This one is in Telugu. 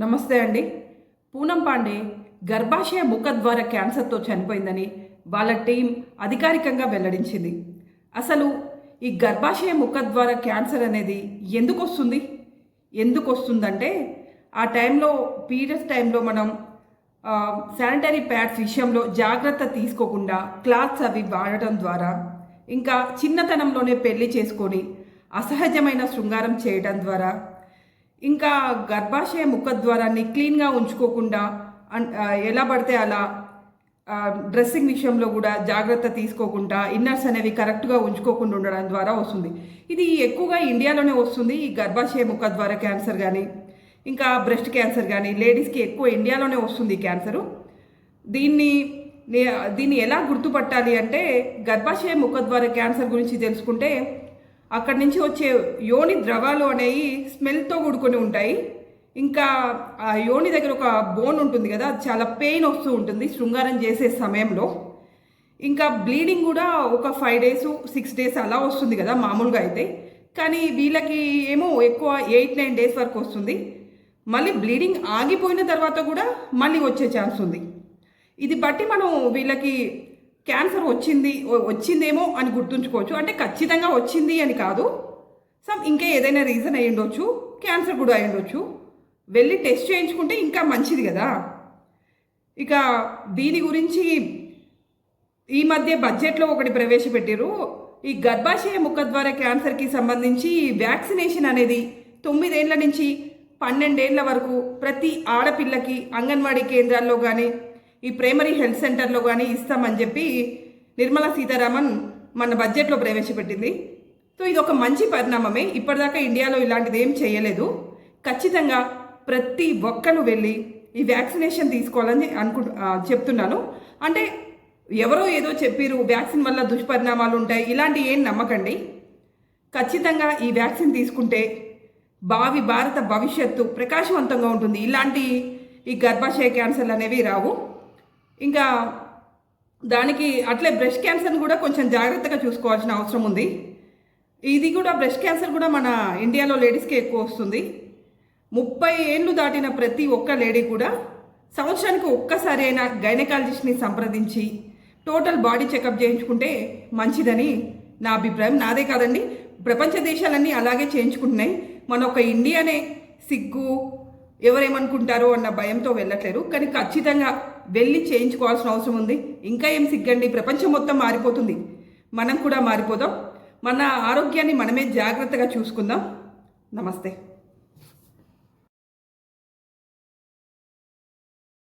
నమస్తే అండి. పూనం పాండే గర్భాశయ ముఖద్వార క్యాన్సర్తో చనిపోయిందని వాళ్ళ టీం అధికారికంగా వెల్లడించింది. అసలు ఈ గర్భాశయ ముఖద్వార క్యాన్సర్ అనేది ఎందుకు వస్తుంది? ఎందుకు వస్తుందంటే ఆ టైంలో పీరియడ్స్ టైంలో మనం శానిటరీ ప్యాడ్స్ విషయంలో జాగ్రత్త తీసుకోకుండా క్లాత్స్ అవి వాడటం ద్వారా, ఇంకా చిన్నతనంలోనే పెళ్లి చేసుకొని అసహజమైన శృంగారం చేయడం ద్వారా, ఇంకా గర్భాశయ ముఖద్వారాన్ని క్లీన్గా ఉంచుకోకుండా ఎలా పడితే అలా డ్రెస్సింగ్ విషయంలో కూడా జాగ్రత్త తీసుకోకుండా ఇన్నర్స్ అనేవి కరెక్ట్గా ఉంచుకోకుండా ఉండడం ద్వారా వస్తుంది. ఇది ఎక్కువగా ఇండియాలోనే వస్తుంది. ఈ గర్భాశయ ముఖద్వార క్యాన్సర్ కానీ, ఇంకా బ్రెస్ట్ క్యాన్సర్ కానీ లేడీస్కి ఎక్కువ ఇండియాలోనే వస్తుంది ఈ క్యాన్సరు. దీన్ని ఎలా గుర్తుపట్టాలి అంటే, గర్భాశయ ముఖద్వార క్యాన్సర్ గురించి తెలుసుకుంటే అక్కడి నుంచి వచ్చే యోని ద్రవాలు అనేవి స్మెల్తో కూడుకొని ఉంటాయి. ఇంకా ఆ యోని దగ్గర ఒక బోన్ ఉంటుంది కదా, చాలా పెయిన్ వస్తూ ఉంటుంది శృంగారం చేసే సమయంలో. ఇంకా బ్లీడింగ్ కూడా ఒక 5 days 6 days అలా వస్తుంది కదా మామూలుగా అయితే. కానీ వీళ్ళకి ఏమో ఎక్కువ 8-9 days వరకు వస్తుంది. మళ్ళీ బ్లీడింగ్ ఆగిపోయిన తర్వాత కూడా మళ్ళీ వచ్చే ఛాన్స్ ఉంది. ఇది బట్టి మనం వీళ్ళకి క్యాన్సర్ వచ్చిందేమో అని గుర్తుంచుకోవచ్చు. అంటే ఖచ్చితంగా వచ్చింది అని కాదు, ఇంకా ఏదైనా రీజన్ అయి ఉండొచ్చు, క్యాన్సర్ కూడా అయి ఉండొచ్చు. వెళ్ళి టెస్ట్ చేయించుకుంటే ఇంకా మంచిది కదా. ఇక దీని గురించి ఈ మధ్య బడ్జెట్లో ఒకటి ప్రవేశపెట్టారు. ఈ గర్భాశయ ముఖద్వార క్యాన్సర్కి సంబంధించి వ్యాక్సినేషన్ అనేది 9 ఏళ్ల నుంచి 12 ఏళ్ల వరకు ప్రతి ఆడపిల్లకి అంగన్వాడీ కేంద్రాల్లో కానీ, ఈ ప్రైమరీ హెల్త్ సెంటర్లో కానీ ఇస్తామని చెప్పి నిర్మలా సీతారామన్ మన బడ్జెట్లో ప్రవేశపెట్టింది. సో ఇది ఒక మంచి పరిణామమే. ఇప్పటిదాకా ఇండియాలో ఇలాంటిది ఏం చేయలేదు. ఖచ్చితంగా ప్రతి ఒక్కరు వెళ్ళి ఈ వ్యాక్సినేషన్ తీసుకోవాలని చెప్తున్నాను. అంటే ఎవరో ఏదో చెప్పిరు వ్యాక్సిన్ వల్ల దుష్పరిణామాలు ఉంటాయి, ఇలాంటి ఏం నమ్మకండి. ఖచ్చితంగా ఈ వ్యాక్సిన్ తీసుకుంటే భారత భవిష్యత్తు ప్రకాశవంతంగా ఉంటుంది. ఇలాంటి ఈ గర్భాశయ క్యాన్సర్లు అనేవి రావు. ఇంకా దానికి అట్లే బ్రెస్ట్ క్యాన్సర్ని కూడా కొంచెం జాగ్రత్తగా చూసుకోవాల్సిన అవసరం ఉంది. ఇది కూడా బ్రెస్ట్ క్యాన్సర్ కూడా మన ఇండియాలో లేడీస్కి ఎక్కువ వస్తుంది. 30 ఏళ్ళు దాటిన ప్రతి ఒక్క లేడీ కూడా సంవత్సరానికి ఒక్కసారి అయినా గైనకాలజిస్ట్ని సంప్రదించి టోటల్ బాడీ చెకప్ చేయించుకుంటే మంచిదని నా అభిప్రాయం. నాదే కాదండి, ప్రపంచ దేశాలన్నీ అలాగే చేయించుకుంటున్నాయి. మన ఒక ఇండియానే సిగ్గు, ఎవరేమనుకుంటారో అన్న భయంతో వెళ్ళట్లేరు. కానీ ఖచ్చితంగా వెళ్ళి చేయించుకోవాల్సిన అవసరం ఉంది. ఇంకా ఏం సిగ్గండి, ప్రపంచం మొత్తం మారిపోతుంది, మనం కూడా మారిపోదాం. మన ఆరోగ్యాన్ని మనమే జాగ్రత్తగా చూసుకుందాం. నమస్తే.